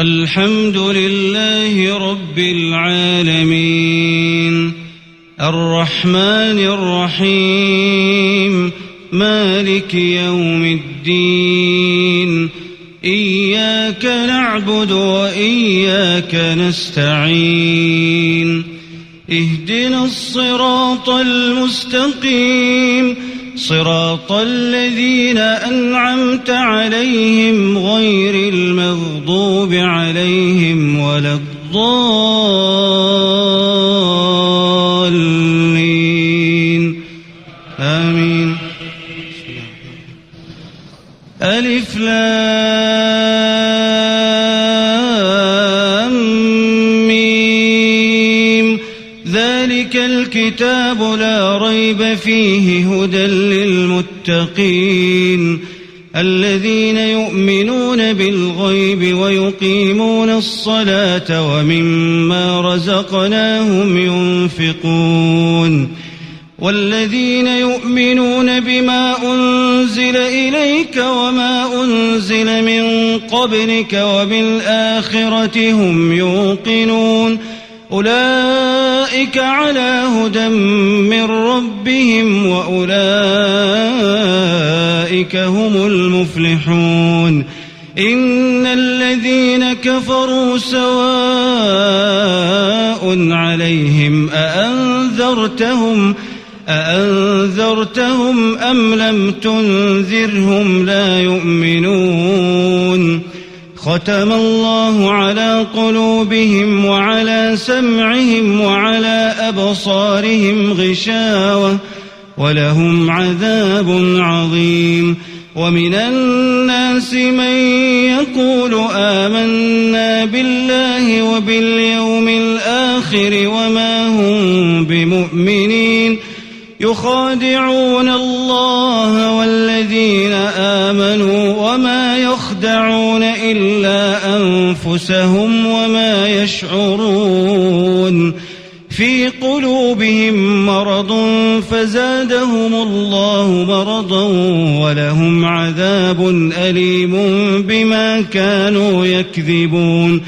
الحمد لله رب العالمين الرحمن الرحيم مالك يوم الدين إياك نعبد وإياك نستعين اهدنا الصراط المستقيم صراط الذين أنعمت عليهم غير المغضوب عليهم ولا الضالين آمين. ألف لام ميم ذلك الكتاب لا ريب فيه هدى للمتقين الذين يؤمنون بالغيب ويقيمون الصلاة ومما رزقناهم ينفقون والذين يؤمنون بما أنزل إليك وما أنزل من قبلك وبالآخرة هم يوقنون أولئك على هدى من ربهم وأولئك هم المفلحون إن الذين كفروا سواء عليهم أأنذرتهم أم لم تنذرهم لا يؤمنون ختم الله على قلوبهم وعلى سمعهم وعلى أبصارهم غشاوة ولهم عذاب عظيم ومن الناس من يقول آمنا بالله وباليوم الآخر وما هم بمؤمنين يخادعون الله والذين آمنوا وما يخدعون إلا أنفسهم وما يشعرون في قلوبهم مرض فزادهم الله مرضا ولهم عذاب أليم بما كانوا يكذبون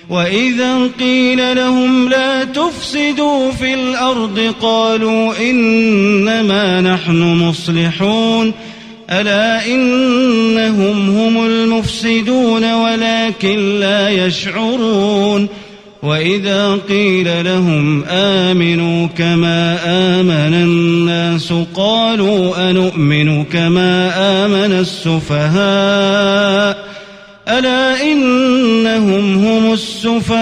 وإذا قيل لهم لا تفسدوا في الأرض قالوا إنما نحن مصلحون ألا إنهم هم المفسدون ولكن لا يشعرون وإذا قيل لهم آمنوا كما آمن الناس قالوا أنؤمن كما آمن السفهاء ألا إنهم هم السفهاء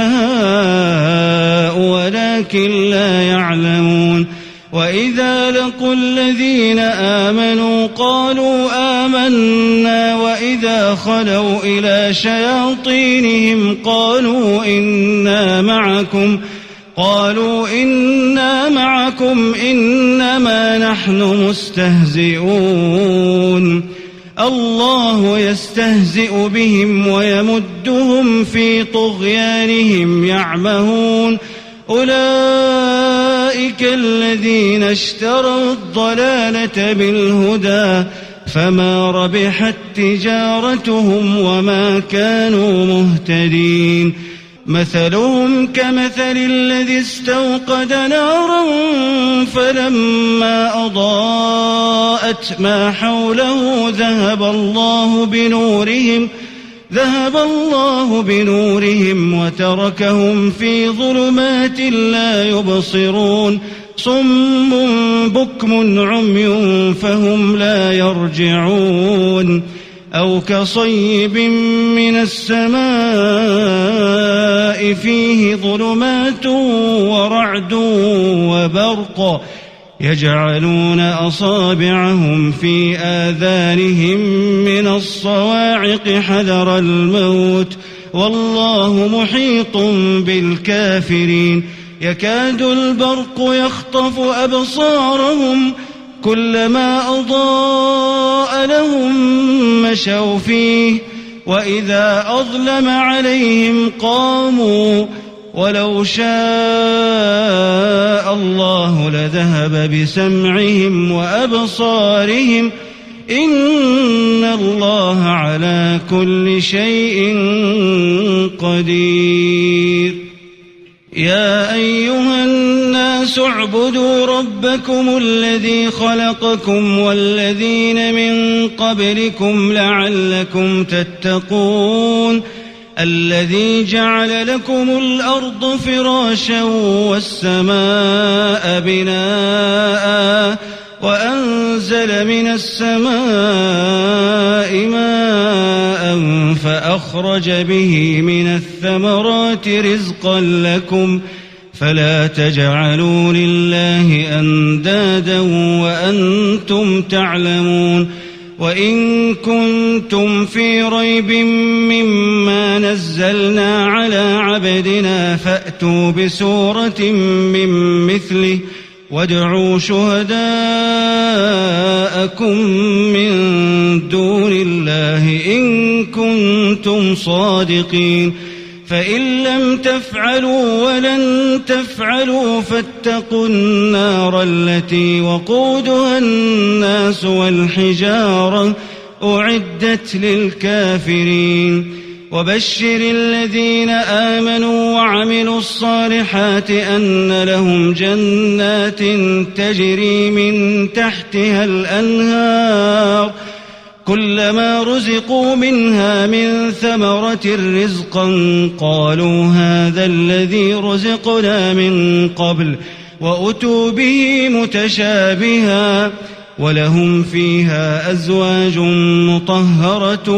ولكن لا يعلمون وإذا لقوا الذين آمنوا قالوا آمنا وإذا خلوا إلى شياطينهم قالوا إنا معكم إنما نحن مستهزئون الله يستهزئ بهم ويمدهم في طغيانهم يعمهون أولئك الذين اشتروا الضلالة بالهدى فما ربحت تجارتهم وما كانوا مهتدين مثلهم كمثل الذي استوقد نارا فلما أضاءت ما حوله ذهب الله بنورهم وتركهم في ظلمات لا يبصرون صم بكم عمي فهم لا يرجعون أو كصيب من السماء فيه ظلمات ورعد وبرق يجعلون أصابعهم في آذانهم من الصواعق حذر الموت والله محيط بالكافرين يكاد البرق يخطف أبصارهم كلما أضاء لهم مشوا فيه وإذا أظلم عليهم قاموا ولو شاء الله لذهب بسمعهم وأبصارهم إن الله على كل شيء قدير. يا أيها الناس اعبدوا ربكم الذي خلقكم والذين من قبلكم لعلكم تتقون الذي جعل لكم الأرض فراشا والسماء بناء وأنزل من السماء ماء فأخرج به من الثمرات رزقا لكم فلا تجعلوا لله أندادا وأنتم تعلمون. وإن كنتم في ريب مما نزلنا على عبدنا فأتوا بسورة من مثله وادعوا شهداءكم من دون الله إن كنتم صادقين. فإن لم تفعلوا ولن تفعلوا فاتقوا النار التي وقودها الناس والحجارة أعدت للكافرين. وبشر الذين آمنوا وعملوا الصالحات أن لهم جنات تجري من تحتها الأنهار كلما رزقوا منها من ثمرة رزقا قالوا هذا الذي رزقنا من قبل وأتوا به متشابها ولهم فيها أزواج مطهرة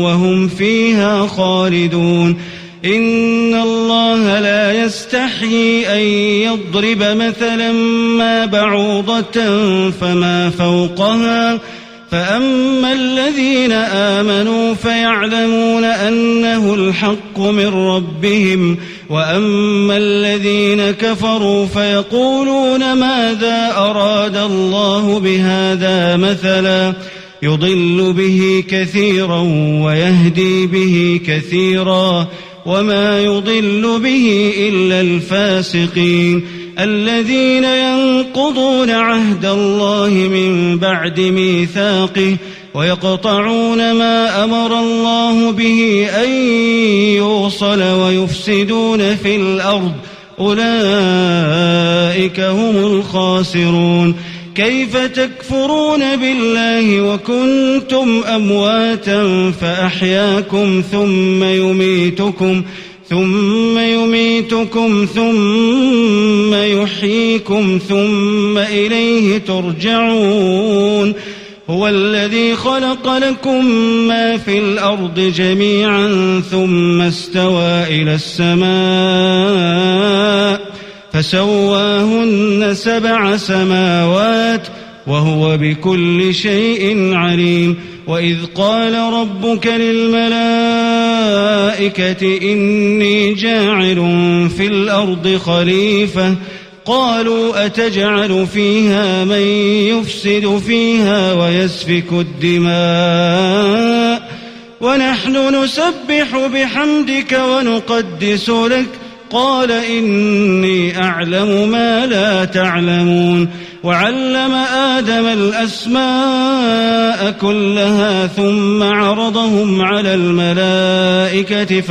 وهم فيها خالدون. إن الله لا يستحيي أن يضرب مثلا ما بعوضة فما فوقها فأما الذين آمنوا فيعلمون أنه الحق من ربهم وأما الذين كفروا فيقولون ماذا أراد الله بهذا مثلا يضل به كثيرا ويهدي به كثيرا وما يضل به إلا الفاسقين الذين ينقضون عهد الله من بعد ميثاقه ويقطعون ما أمر الله به أن يوصل ويفسدون في الأرض أولئك هم الخاسرون. كيف تكفرون بالله وكنتم أمواتا فأحياكم ثم يميتكم ثم يحييكم ثم إليه ترجعون. هو الذي خلق لكم ما في الأرض جميعا ثم استوى إلى السماء فسواهن 7 سماوات وهو بكل شيء عليم. وإذ قال ربك للملائكة إني جاعل في الأرض خليفة قالوا أتجعل فيها من يفسد فيها ويسفك الدماء ونحن نسبح بحمدك ونقدس لك قال إني أعلم ما لا تعلمون. وعلم آدم الأسماء كلها ثم عرضهم على الملائكة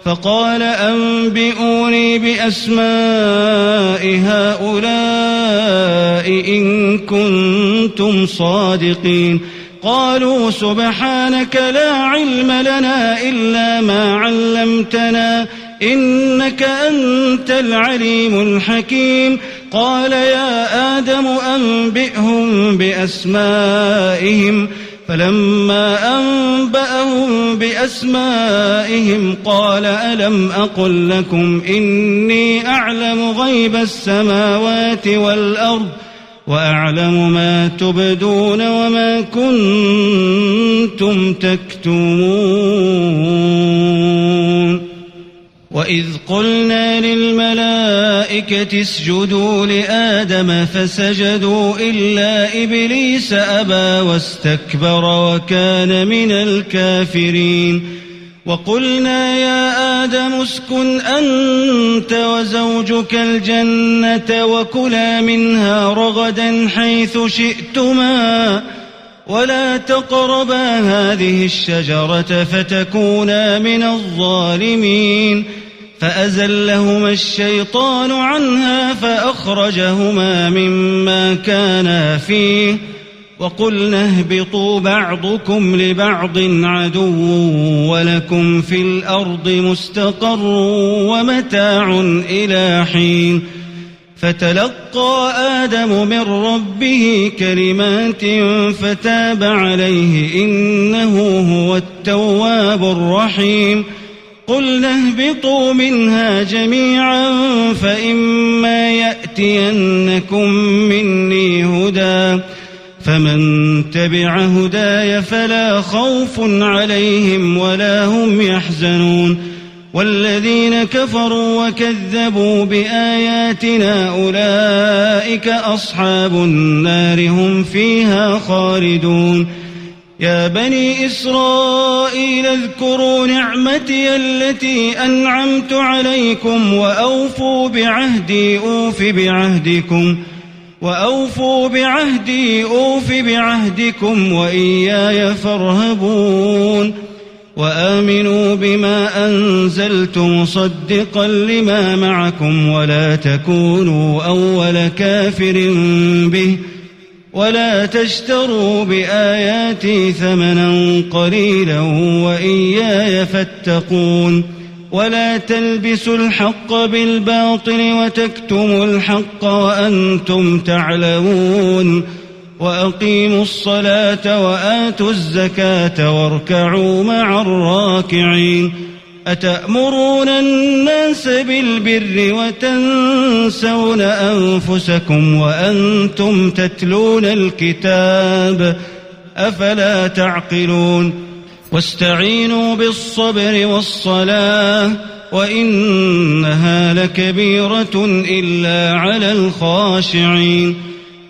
فقال أنبئوني بأسماء هؤلاء إن كنتم صادقين. قالوا سبحانك لا علم لنا إلا ما علمتنا إنك أنت العليم الحكيم. قال يا آدم أنبئهم بأسمائهم فلما أنبأهم بأسمائهم قال ألم أقل لكم إني أعلم غيب السماوات والأرض وأعلم ما تبدون وما كنتم تكتمون. وإذ قلنا للملائكة اسجدوا لآدم فسجدوا إلا إبليس أبى واستكبر وكان من الكافرين. وقلنا يا آدم اسكن أنت وزوجك الجنة وكلا منها رغدا حيث شئتما ولا تقربا هذه الشجرة فتكونا من الظالمين. فأزلهما الشيطان عنها فأخرجهما مما كانا فيه وقلنا اهبطوا بعضكم لبعض عدو ولكم في الأرض مستقر ومتاع إلى حين. فتلقى آدم من ربه كلمات فتاب عليه إنه هو التواب الرحيم. قلنا اهبطوا منها جميعا فإما يأتينكم مني هدى فمن تبع هداي فلا خوف عليهم ولا هم يحزنون. والذين كفروا وكذبوا بآياتنا أولئك أصحاب النار هم فيها خالدون. يا بني إسرائيل اذكروا نعمتي التي أنعمت عليكم وأوفوا بعهدي أوف بعهدكم وإياي فارهبون. وآمنوا بما أنزلت مصدقا لما معكم ولا تكونوا أول كافر به ولا تشتروا بآياتي ثمنا قليلا وإياي فاتقون. ولا تلبسوا الحق بالباطل وتكتموا الحق وأنتم تعلمون. وأقيموا الصلاة وآتوا الزكاة واركعوا مع الراكعين. أتأمرون الناس بالبر وتنسون أنفسكم وأنتم تتلون الكتاب أفلا تعقلون. واستعينوا بالصبر والصلاة وإنها لكبيرة إلا على الخاشعين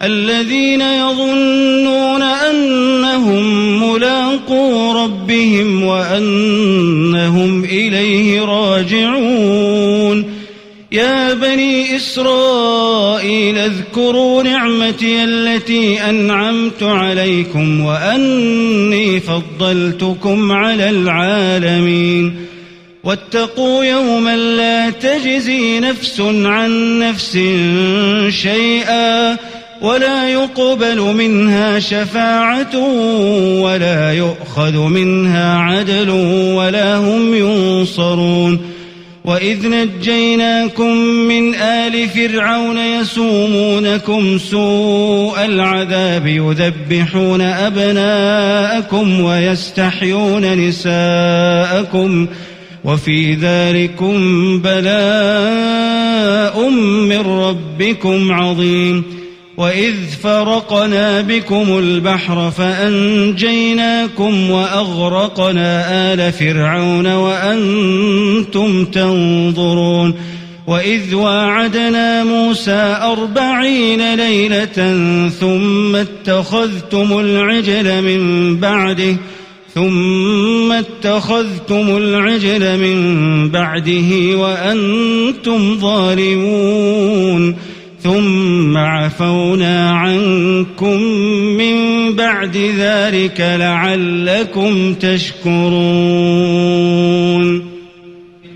الذين يظنون أنهم ملاقو ربهم وأنهم إليه راجعون. يا بني إسرائيل اذكروا نعمتي التي أنعمت عليكم وأني فضلتكم على العالمين. واتقوا يوما لا تجزي نفس عن نفس شيئا ولا يقبل منها شفاعة ولا يؤخذ منها عدل ولا هم ينصرون. وإذ نجيناكم من آل فرعون يسومونكم سوء العذاب يذبحون أبناءكم ويستحيون نساءكم وفي ذلكم بلاء من ربكم عظيم. وإذ فرقنا بكم البحر فأنجيناكم وأغرقنا آل فرعون وأنتم تنظرون. وإذ واعدنا موسى 40 ليلة ثم اتخذتم العجل من بعده وأنتم ظالمون. ثم عفونا عنكم من بعد ذلك لعلكم تشكرون.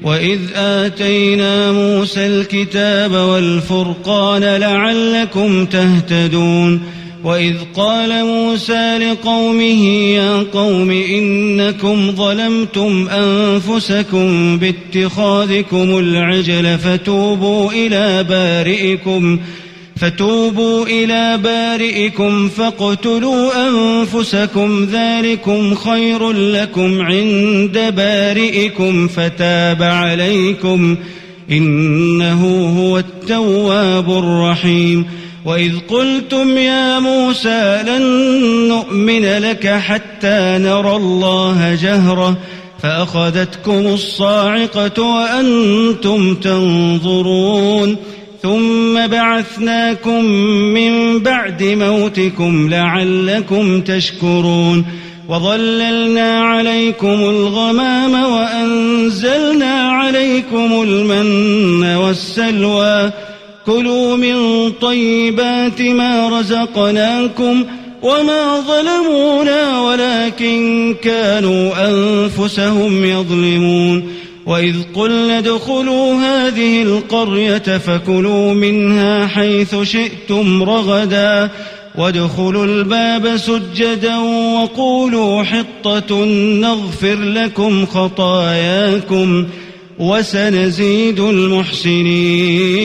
وإذ آتينا موسى الكتاب والفرقان لعلكم تهتدون. وإذ قال موسى لقومه يا قوم إنكم ظلمتم أنفسكم باتخاذكم العجل فتوبوا إلى بارئكم فاقتلوا أنفسكم ذلكم خير لكم عند بارئكم فتاب عليكم إنه هو التواب الرحيم. وإذ قلتم يا موسى لن نؤمن لك حتى نرى الله جهرة فأخذتكم الصاعقة وأنتم تنظرون. ثم بعثناكم من بعد موتكم لعلكم تشكرون. وظللنا عليكم الغمام وأنزلنا عليكم المن والسلوى كلوا من طيبات ما رزقناكم وما ظلمونا ولكن كانوا أنفسهم يظلمون وإذ قلنا ادخلوا هذه القرية فكلوا منها حيث شئتم رغدا وادخلوا الباب سجدا وقولوا حطة نغفر لكم خطاياكم وسنزيد المحسنين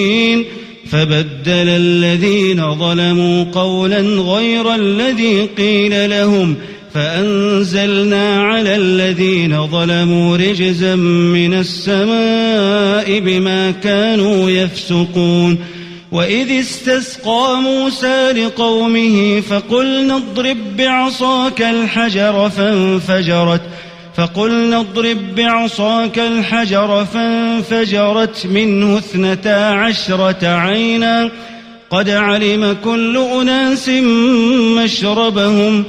فبدل الذين ظلموا قولا غير الذي قيل لهم فأنزلنا على الذين ظلموا رجزا من السماء بما كانوا يفسقون وإذ استسقى موسى لقومه فقلنا اضرب بعصاك الحجر فانفجرت منه 12 عينا قد علم كل أناس مشربهم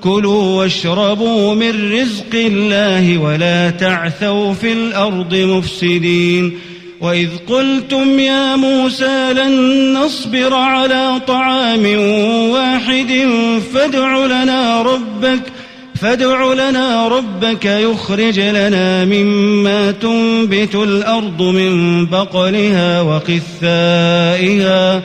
كلوا واشربوا من رزق الله ولا تعثوا في الأرض مفسدين وإذ قلتم يا موسى لن نصبر على طعام واحد فادع لنا ربك يخرج لنا مما تنبت الأرض من بقلها وقثائها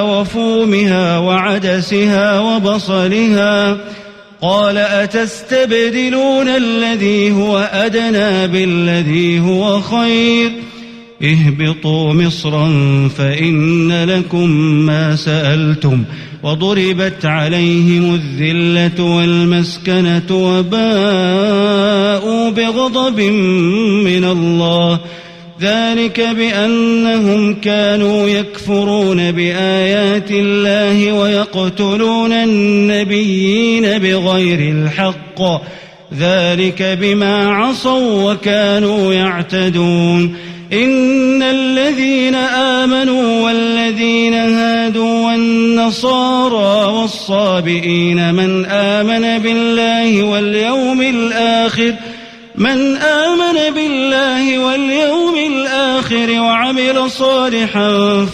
وفومها وعدسها وبصلها قال أتستبدلون الذي هو أدنى بالذي هو خير اهبطوا مصرا فإن لكم ما سألتم وضربت عليهم الذلة والمسكنة وباءوا بغضب من الله ذلك بأنهم كانوا يكفرون بآيات الله ويقتلون النبيين بغير الحق ذلك بما عصوا وكانوا يعتدون إن الذين آمنوا والذين هادوا والنصارى والصابئين من آمن بالله واليوم الآخر وعمل صالحا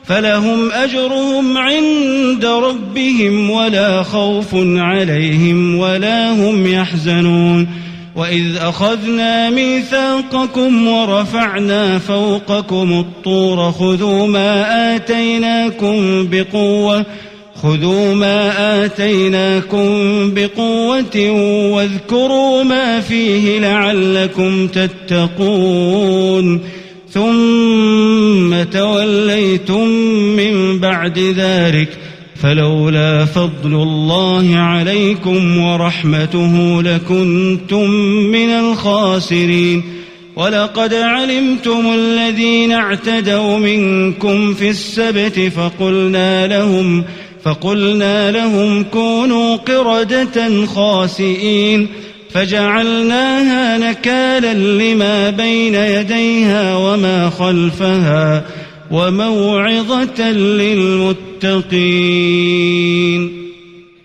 فلهم أجرهم عند ربهم ولا خوف عليهم ولا هم يحزنون وإذ أخذنا ميثاقكم ورفعنا فوقكم الطور خذوا ما آتيناكم بقوة واذكروا ما فيه لعلكم تتقون ثم توليتم من بعد ذلك فلولا فضل الله عليكم ورحمته لكنتم من الخاسرين ولقد علمتم الذين اعتدوا منكم في السبت فقلنا لهم كونوا قردة خاسئين فجعلناها نكالا لما بين يديها وما خلفها وموعظة للمتقين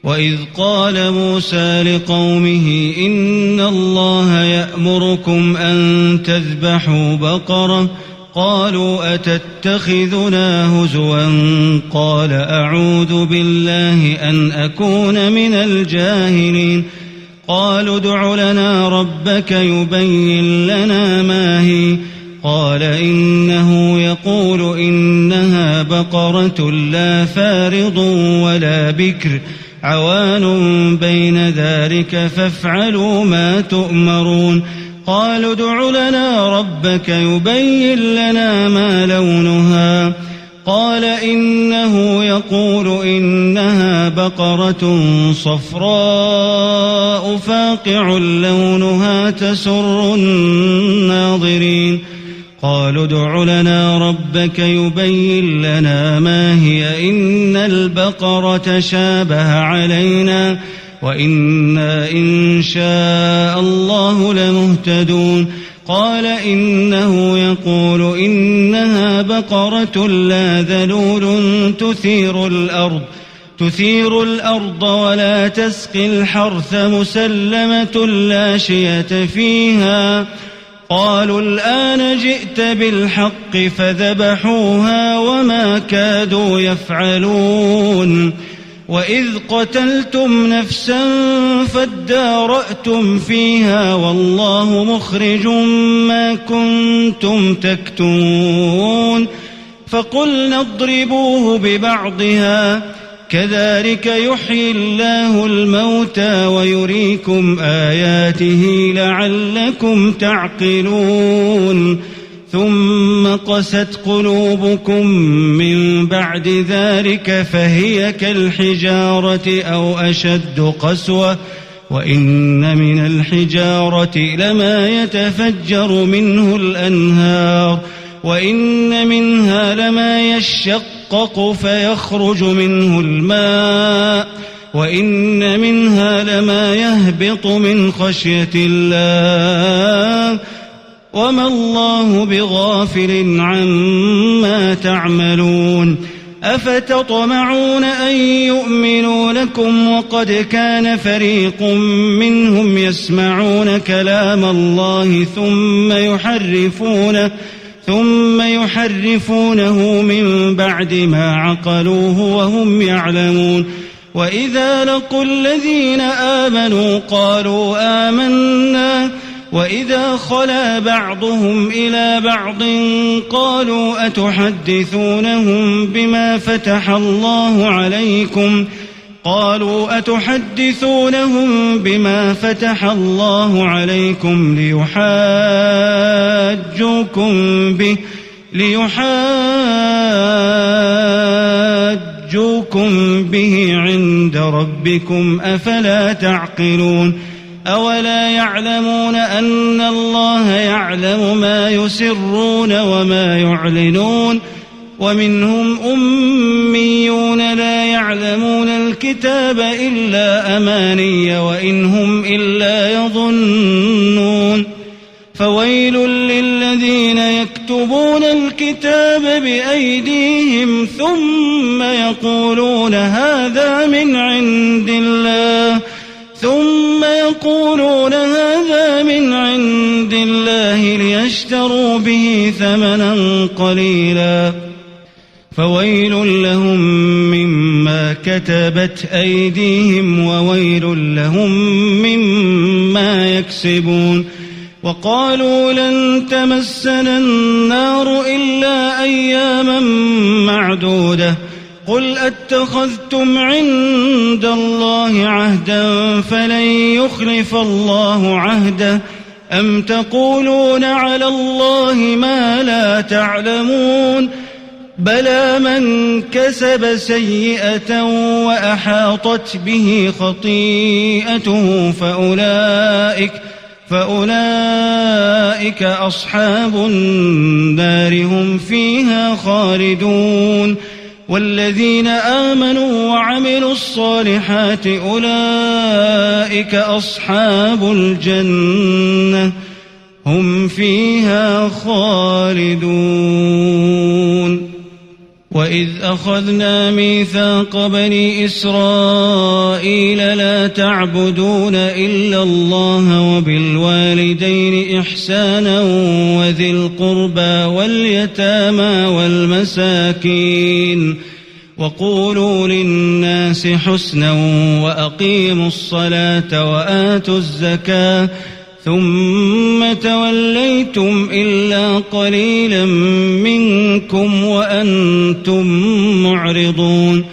وإذ قال موسى لقومه إن الله يأمركم أن تذبحوا بقرة قالوا أتتخذنا هزوا قال أعوذ بالله أن أكون من الجاهلين قالوا ادع لنا ربك يبين لنا ما هي قال إنه يقول إنها بقرة لا فارض ولا بكر عوان بين ذلك فافعلوا ما تؤمرون قالوا ادع لنا ربك يبين لنا ما لونها قال إنه يقول إنها بقرة صفراء فاقع لونها تسر الناظرين قالوا ادع لنا ربك يبين لنا ما هي إن البقرة شابه علينا وإنا إن شاء الله لمهتدون قال إنه يقول إنها بقرة لا ذلول تثير الأرض ولا تسقي الحرث مسلمة لا شية فيها قالوا الآن جئت بالحق فذبحوها وما كادوا يفعلون وإذ قتلتم نفسا فادارأتم فيها والله مخرج ما كنتم تكتمون فقلنا اضربوه ببعضها كذلك يحيي الله الموتى ويريكم آياته لعلكم تعقلون ثم قست قلوبكم من بعد ذلك فهي كالحجارة أو أشد قسوة وإن من الحجارة لما يتفجر منه الأنهار وإن منها لما يشقق فيخرج منه الماء وإن منها لما يهبط من خشية الله وما الله بغافل عما تعملون أفتطمعون أن يؤمنوا لكم وقد كان فريق منهم يسمعون كلام الله ثم يحرفونه من بعد ما عقلوه وهم يعلمون وإذا لقوا الذين آمنوا قالوا آمنا وإذا خلا بعضهم إلى بعض قالوا أتحدثونهم بما فتح الله عليكم ليحاجوكم به عند ربكم أفلا تعقلون أولا يعلمون أن الله يعلم ما يسرون وما يعلنون ومنهم أميون لا يعلمون الكتاب إلا أماني وإن هم إلا يظنون فويل للذين يكتبون الكتاب بأيديهم ثم يقولون هذا من عند الله ليشتروا به ثمنا قليلا فويل لهم مما كتبت أيديهم وويل لهم مما يكسبون وقالوا لن تمسنا النار إلا أياما معدودة قل أتخذتم عند الله عهدا فلن يخلف الله عهده أم تقولون على الله ما لا تعلمون بلى من كسب سيئة وأحاطت به خطيئته فأولئك أصحاب النار هم فيها خالدون والذين آمنوا وعملوا الصالحات أولئك أصحاب الجنة هم فيها خالدون وإذ أخذنا ميثاق بني إسرائيل لا تعبدون إلا الله وبالوالدين إحسانا وذي القربى واليتامى والمساكين وقولوا للناس حسنا وأقيموا الصلاة وآتوا الزكاة ثم توليتم إلا قليلا منكم وأنتم معرضون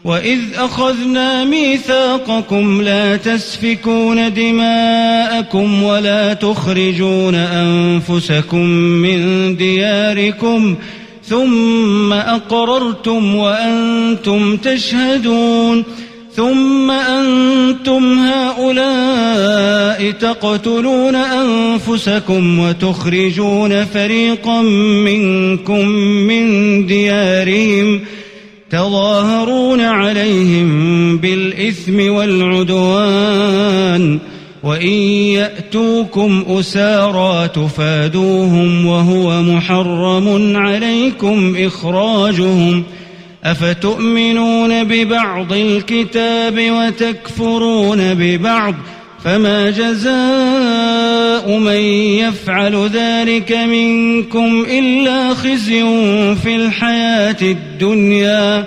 وإذ أخذنا ميثاقكم لا تسفكون دماءكم ولا تخرجون أنفسكم من دياركم ثم أقررتم وأنتم تشهدون ثم أنتم هؤلاء تقتلون أنفسكم وتخرجون فريقا منكم من ديارهم تظاهرون عليهم بالإثم والعدوان وإن يأتوكم أسارى تفادوهم وهو محرم عليكم إخراجهم أفتؤمنون ببعض الكتاب وتكفرون ببعض فما جزاء من يفعل ذلك منكم إلا خزي في الحياة الدنيا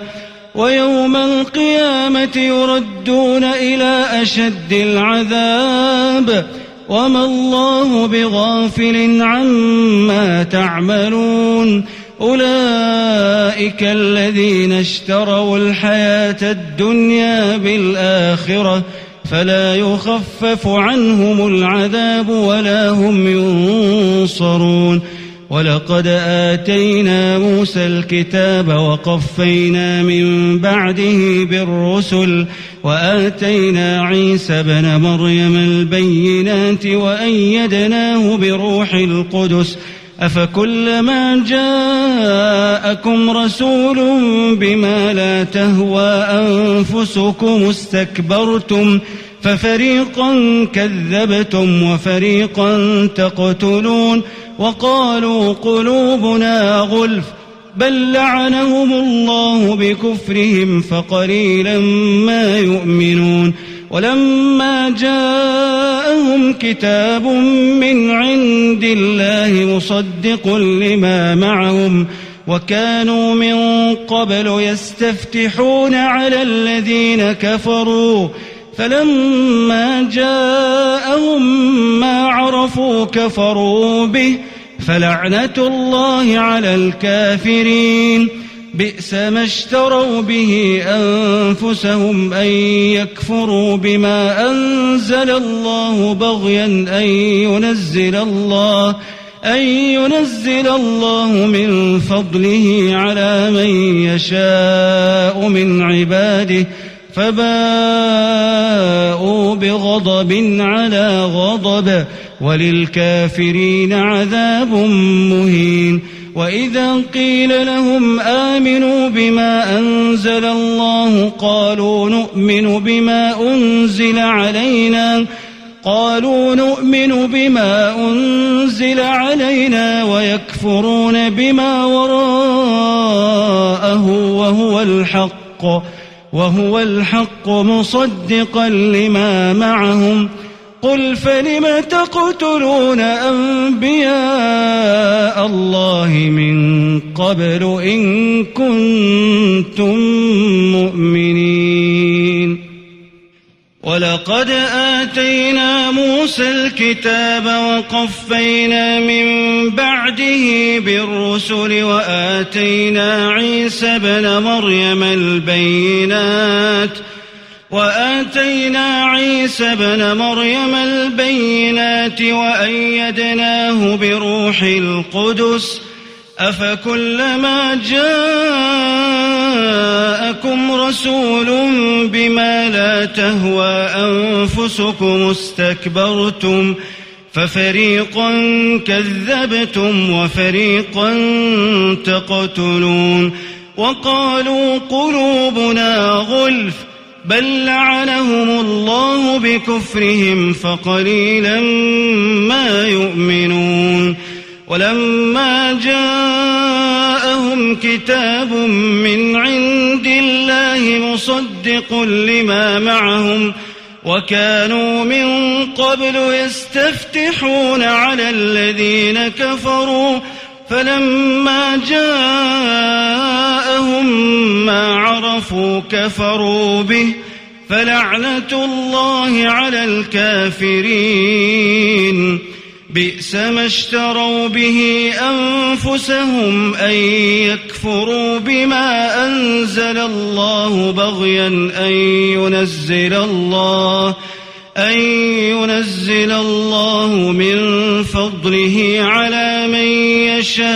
ويوم القيامة يردون إلى أشد العذاب وما الله بغافل عما تعملون أولئك الذين اشتروا الحياة الدنيا بالآخرة فلا يخفف عنهم العذاب ولا هم ينصرون ولقد آتينا موسى الكتاب وقفينا من بعده بالرسل وآتينا عيسى ابن مريم البينات وأيدناه بروح القدس أفكلما جاءكم رسول بما لا تهوى أنفسكم استكبرتم ففريقا كذبتم وفريقا تقتلون وقالوا قلوبنا غلف بل لعنهم الله بكفرهم فقليلا ما يؤمنون ولما جاءهم كتاب من عند الله مصدق لما معهم وكانوا من قبل يستفتحون على الذين كفروا فلما جاءهم ما عرفوا كفروا به فلعنة الله على الكافرين بئس ما اشتروا به أنفسهم أن يكفروا بما أنزل الله بغيا أن ينزل الله من فضله على من يشاء من عباده فباءوا بغضب على غضب وللكافرين عذاب مهين وإذا قيل لهم آمنوا بما أنزل الله قالوا نؤمن بما أنزل علينا ويكفرون بما وراءه وهو الحق مصدقا لما معهم قل فلم تقتلون أنبياء الله من قبل إن كنتم مؤمنين ولقد آتينا موسى الكتاب وقفينا من بعده بالرسل وآتينا عيسى ابن مريم البينات وأيدناه بروح القدس أفكلما جاءكم رسول بما لا تهوى أنفسكم استكبرتم ففريقا كذبتم وفريقا تقتلون وقالوا قلوبنا غلف بل لعنهم الله بكفرهم فقليلا ما يؤمنون ولما جاءهم كتاب من عند الله مصدق لما معهم وكانوا من قبل يستفتحون على الذين كفروا فلما جاءهم ما عرفوا كفروا به فلعنة الله على الكافرين بئس ما اشتروا به أنفسهم أن يكفروا بما أنزل الله بغيا أن ينزل الله من فضله على من يشاء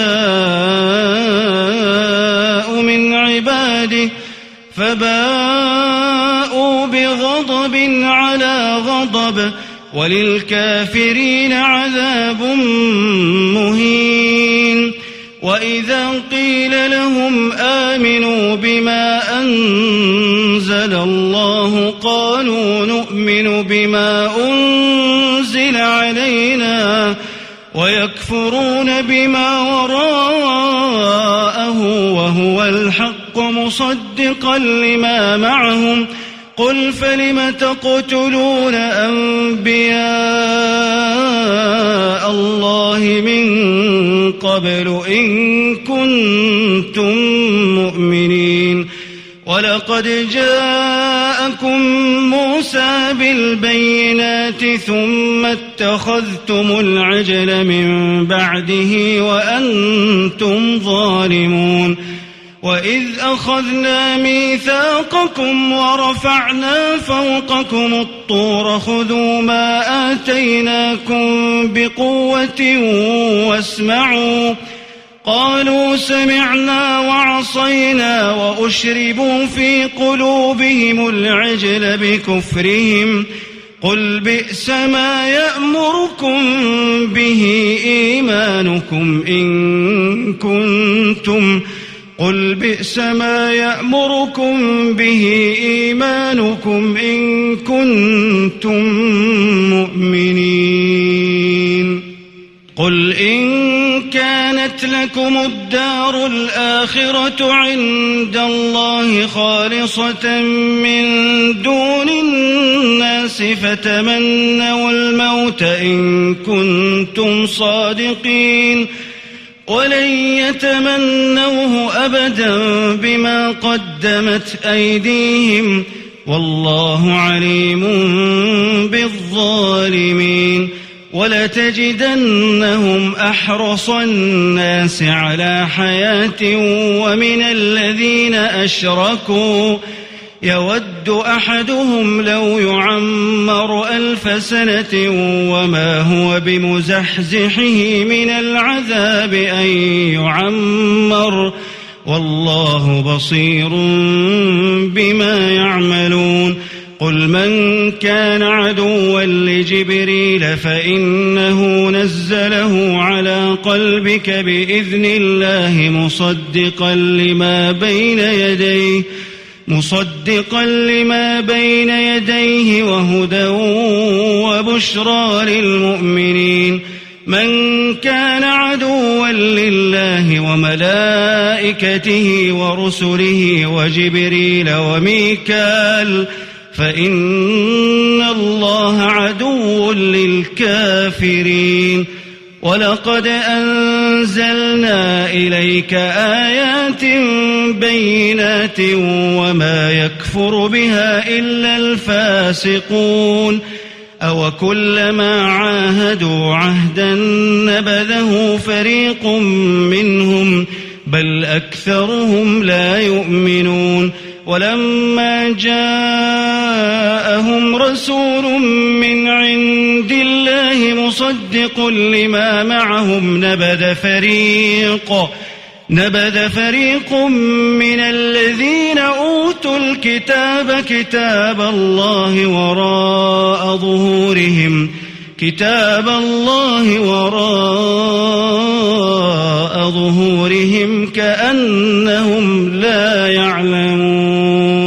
من عباده فباءوا بغضب على غضب وللكافرين عذاب مهين وإذا قيل لهم آمنوا بما أنزل الله قالوا نؤمن بما أنزل علينا ويكفرون بما وراءه وهو الحق مصدقا لما معهم قل فلم تقتلون أنبياء قبل إن كنتم مؤمنين ولقد جاءكم موسى بالبينات ثم اتخذتم العجل من بعده وأنتم ظالمون وإذ أخذنا ميثاقكم ورفعنا فوقكم الطور خذوا ما آتيناكم بقوة واسمعوا قالوا سمعنا وعصينا وأشربوا في قلوبهم العجل بكفرهم قل بئس ما يأمركم به إيمانكم إن كنتم مؤمنين قل إن كانت لكم الدار الآخرة عند الله خالصة من دون الناس فتمنوا الموت إن كنتم صادقين ولن يتمنوه أبدا بما قدمت أيديهم والله عليم بالظالمين ولتجدنهم أحرص الناس على حياة ومن الذين أشركوا يود أحدهم لو يعمر 1000 سنة وما هو بمزحزحه من العذاب أن يعمر والله بصير بما يعملون قل من كان عدوا لجبريل فإنه نزله على قلبك بإذن الله مصدقا لما بين يديه وهدى وبشرى للمؤمنين من كان عدوا لله وملائكته ورسله وجبريل وميكال فإن الله عدو للكافرين ولقد أنزلنا إليك آيات بينات وما يكفر بها إلا الفاسقون أوكلما عاهدوا عهدا نبذه فريق منهم بل أكثرهم لا يؤمنون ولما جاءهم رسول من عند الله مصدق لما معهم نبذ فريق من الذين أوتوا الكتاب كتاب الله وراء ظهورهم كأنهم لا يعلمون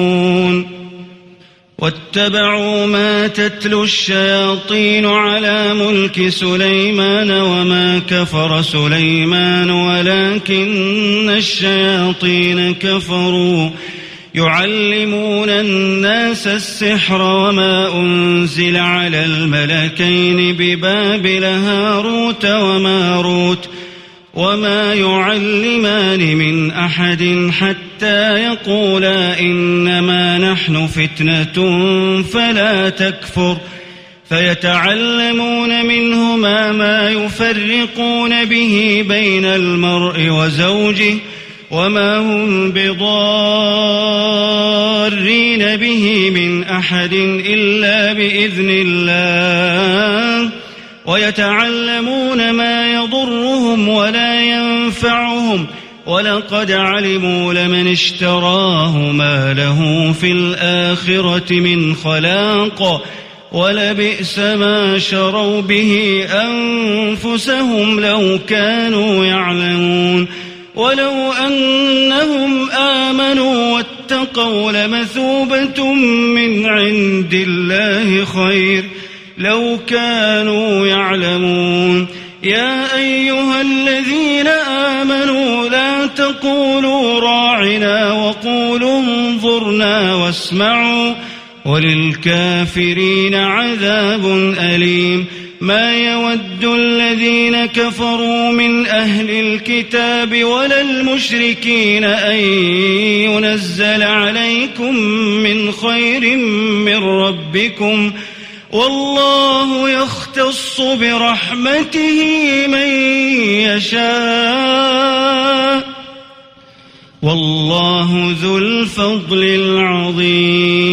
واتبعوا ما تتلو الشياطين على ملك سليمان وما كفر سليمان ولكن الشياطين كفروا يعلمون الناس السحر وما أنزل على الملكين ببابل هاروت وماروت وما يعلمان من أحد حتى يقولا إنما نحن فتنة فلا تكفر فيتعلمون منهما ما يفرقون به بين المرء وزوجه وما هم بضارين به من أحد إلا بإذن الله ويتعلمون ما يضرهم ولا ينفعهم ولقد علموا لمن اشتراه ما له في الآخرة من خلاق ولبئس ما شروا به أنفسهم لو كانوا يعلمون ولو أنهم آمنوا واتقوا لمثوبة من عند الله خير لو كانوا يعلمون يا أيها الذين آمنوا لا تقولوا راعنا وقولوا انظرنا واسمعوا وللكافرين عذاب أليم ما يود الذين كفروا من أهل الكتاب ولا المشركين أن ينزل عليكم من خير من ربكم والله يختص برحمته من يشاء والله ذو الفضل العظيم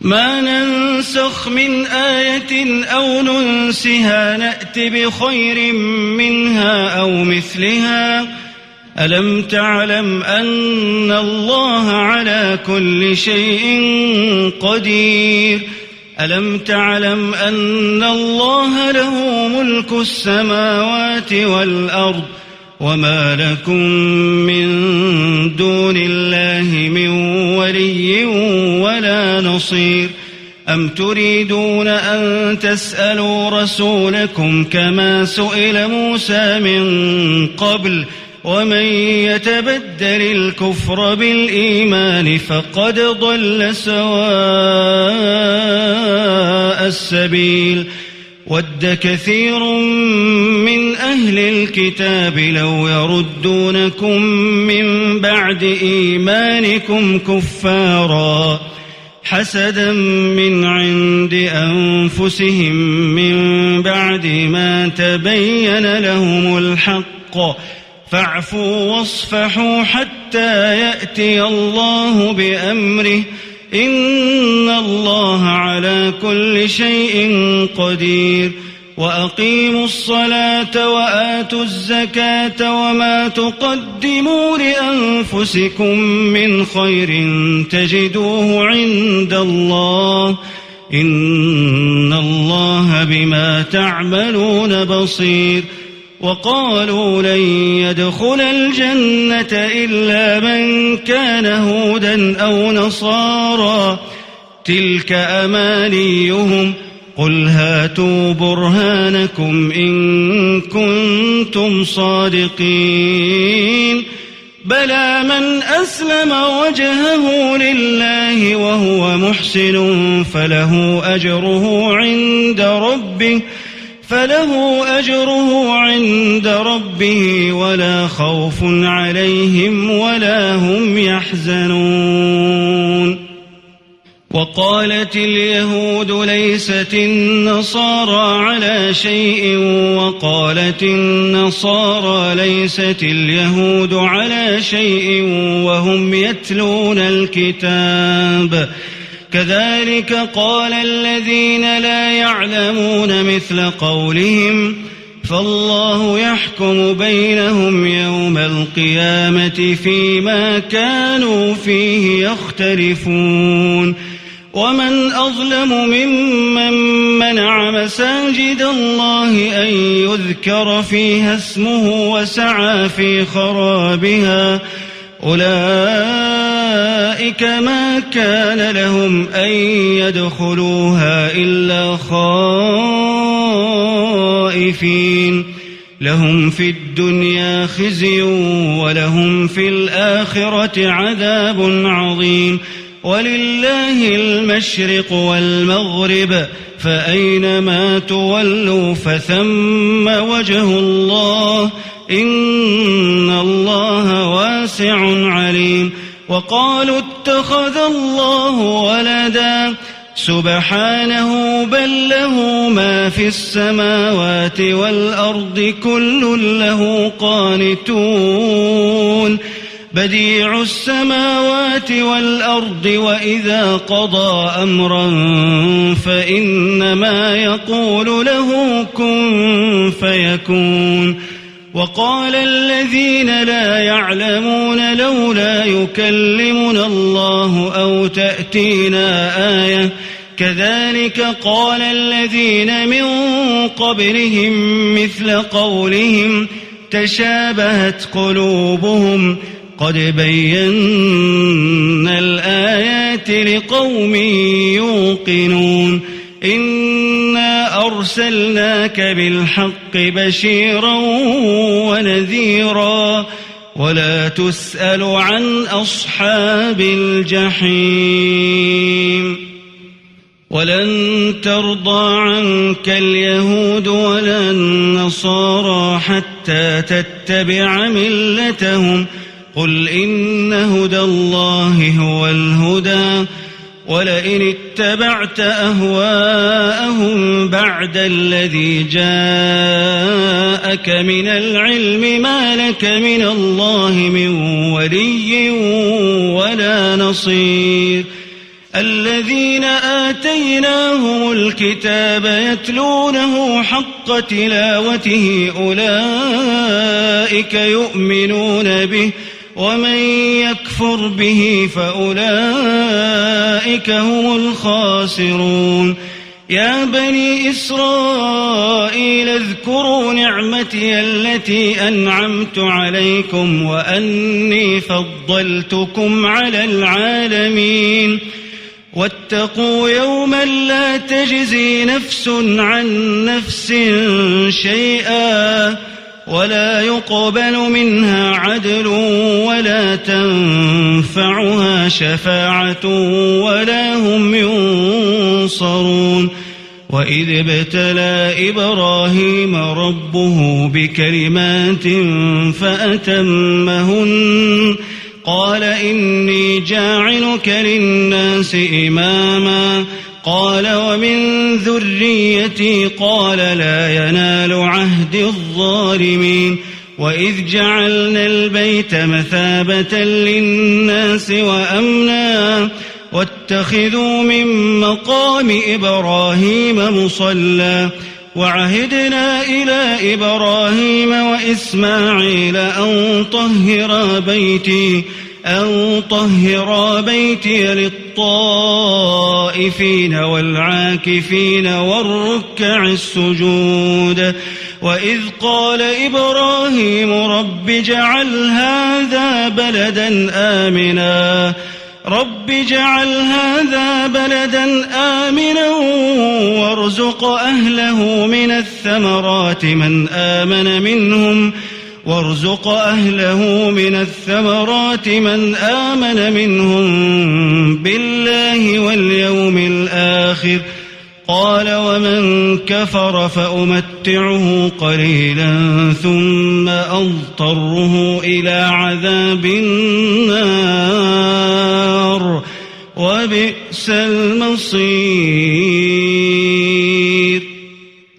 ما ننسخ من آية أو ننسها نأت بخير منها أو مثلها ألم تعلم أن الله على كل شيء قدير ألم تعلم أن الله له ملك السماوات والأرض وما لكم من دون الله من ولي ولا نصير أم تريدون أن تسألوا رسولكم كما سئل موسى من قبل ومن يتبدل الكفر بالإيمان فقد ضل سواء السبيل ود كثير من أهل الكتاب لو يردونكم من بعد إيمانكم كفارا حسدا من عند أنفسهم من بعد ما تبين لهم الحق فاعفوا واصفحوا حتى يأتي الله بأمره إن الله على كل شيء قدير وأقيموا الصلاة وآتوا الزكاة وما تقدموا لأنفسكم من خير تجدوه عند الله إن الله بما تعملون بصير وقالوا لن يدخل الجنة إلا من كان هودا أو نصارى تلك أمانيهم قل هاتوا برهانكم إن كنتم صادقين بلى من أسلم وجهه لله وهو محسن فله أجره عند ربه ولا خوف عليهم ولا هم يحزنون وقالت اليهود ليست النصارى على شيء وقالت النصارى ليست اليهود على شيء وهم يتلون الكتاب كذلك قال الذين لا يعلمون مثل قولهم فالله يحكم بينهم يوم القيامة فيما كانوا فيه يختلفون ومن أظلم ممن منع مساجد الله أن يذكر فيها اسمه وسعى في خرابها أولئك ما كان لهم أن يدخلوها إلا خائفين لهم في الدنيا خزي ولهم في الآخرة عذاب عظيم ولله المشرق والمغرب فأينما تولوا فثم وجه الله إن الله واسع عليم وقالوا اتخذ الله ولدا سبحانه بل له ما في السماوات والأرض كل له قانتون بديع السماوات والأرض وإذا قضى أمرا فإنما يقول له كن فيكون وقال الذين لا يعلمون لولا يكلمنا الله أو تأتينا آية كذلك قال الذين من قبلهم مثل قولهم تشابهت قلوبهم قد بينا الآيات لقوم يوقنون إنا أرسلناك بالحق بشيرا ونذيرا ولا تسأل عن أصحاب الجحيم ولن ترضى عنك اليهود ولا النصارى حتى تتبع ملتهم قل إن هدى الله هو الهدى ولئن اتبعت أهواءهم بعد الذي جاءك من العلم ما لك من الله من ولي ولا نصير الذين آتيناهم الكتاب يتلونه حق تلاوته أولئك يؤمنون به ومن يكفر به فأولئك هم الخاسرون يا بني إسرائيل اذكروا نعمتي التي أنعمت عليكم وأني فضلتكم على العالمين واتقوا يوما لا تجزي نفس عن نفس شيئا ولا يقبل منها عدل ولا تنفعها شفاعة ولا هم ينصرون وإذ ابتلى إبراهيم ربه بكلمات فأتمهن قال إني جاعلك للناس إماما قال ومن ذريتي قال لا ينال عهد الظالمين وإذ جعلنا البيت مثابة للناس وأمنا واتخذوا من مقام إبراهيم مصلى وعهدنا إلى إبراهيم وإسماعيل أن طهر بيتي للطائفين والعاكفين والركع السجود وإذ قال إبراهيم رب اجعل هذا بلدا آمنا وارزق أهله من الثمرات من آمن منهم بالله واليوم الآخر قال ومن كفر فأمتعه قليلا ثم أضطره إلى عذاب النار وبئس المصير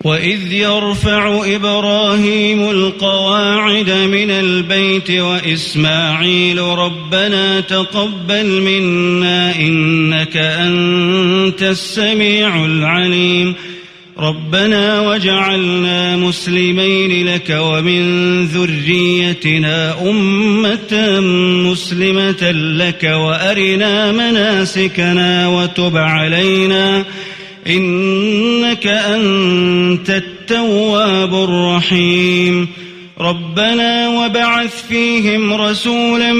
وإذ يرفع إبراهيم القواعد من البيت وإسماعيل ربنا تقبل منا إنك أنت السميع العليم ربنا وجعلنا مسلمين لك ومن ذريتنا أمة مسلمة لك وأرنا مناسكنا وتب علينا إنك أنت التواب الرحيم ربنا وبعث فيهم رسولا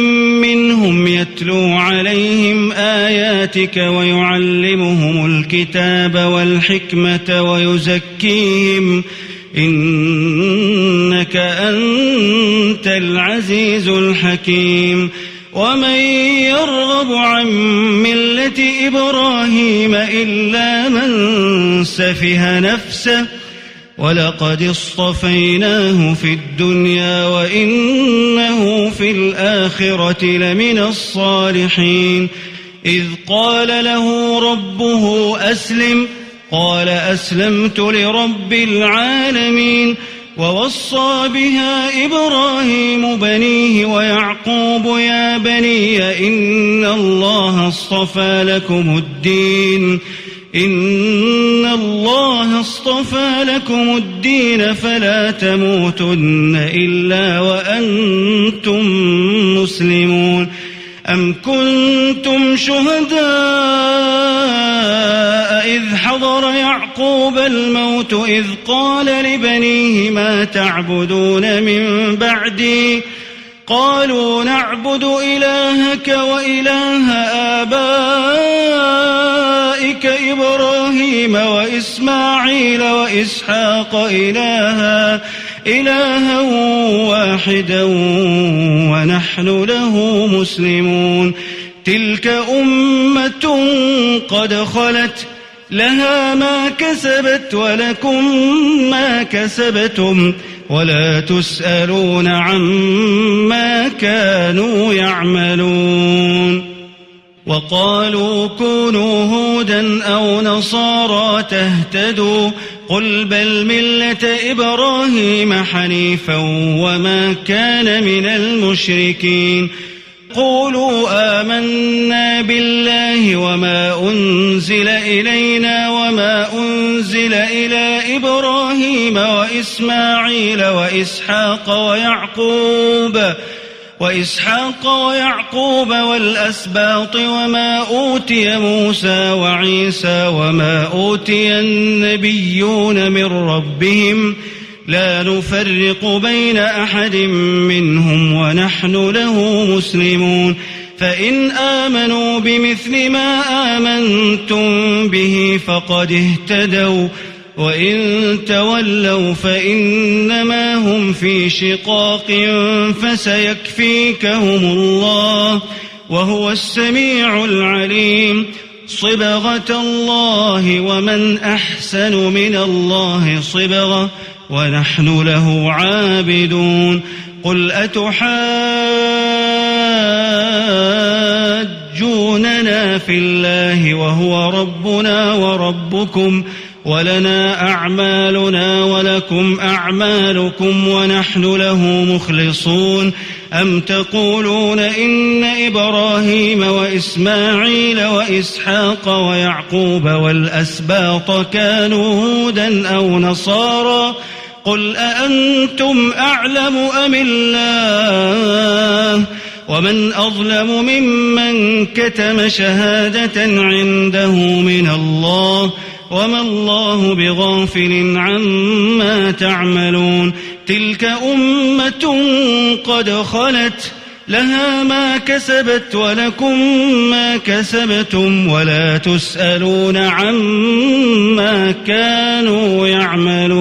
منهم يتلو عليهم آياتك ويعلمهم الكتاب والحكمة ويزكيهم إنك أنت العزيز الحكيم ومن يرغب عن ملة إبراهيم إلا من سفه نفسه ولقد اصطفيناه في الدنيا وإنه في الآخرة لمن الصالحين إذ قال له ربه أسلم قال أسلمت لرب العالمين ووصى بها إبراهيم بنيه ويعقوب يا بني إن الله اصطفى لكم الدين فلا تموتن إلا وأنتم مسلمون أم كنتم شهداء إذ حضر يعقوب الموت إذ قال لبنيه ما تعبدون من بعدي قالوا نعبد إلهك وإله آبائك إبراهيم وإسماعيل وإسحاق إلها واحدا ونحن له مسلمون تلك أمة قد خلت لها ما كسبت ولكم ما كسبتم ولا تسألون عما كانوا يعملون. وقالوا كونوا هودا أو نصارى تهتدوا قل بل ملة إبراهيم حنيفا وما كان من المشركين. قولوا آمنا بالله وما أنزل إلينا وما أنزل إلى إبراهيم وإسماعيل وإسحاق ويعقوب والأسباط وما أوتي موسى وعيسى وما أوتي النبيون من ربهم لا نفرق بين أحد منهم ونحن له مسلمون. فإن آمنوا بمثل ما آمنتم به فقد اهتدوا وإن تولوا فإنما هم في شقاق فسيكفيكهم الله وهو السميع العليم. صبغة الله ومن أحسن من الله صبغة ونحن له عابدون. قل أتحاجوننا في الله وهو ربنا وربكم ولنا أعمالنا ولكم أعمالكم ونحن له مخلصون. أم تقولون إن إبراهيم وإسماعيل وإسحاق ويعقوب والأسباط كانوا هودا أو نصارى قل أأنتم أعلم أم الله ومن أظلم ممن كتم شهادة عنده من الله وما الله بغافل عما تعملون. تلك أمة قد خلت لها ما كسبت ولكم ما كسبتم ولا تسألون عما كانوا يعملون.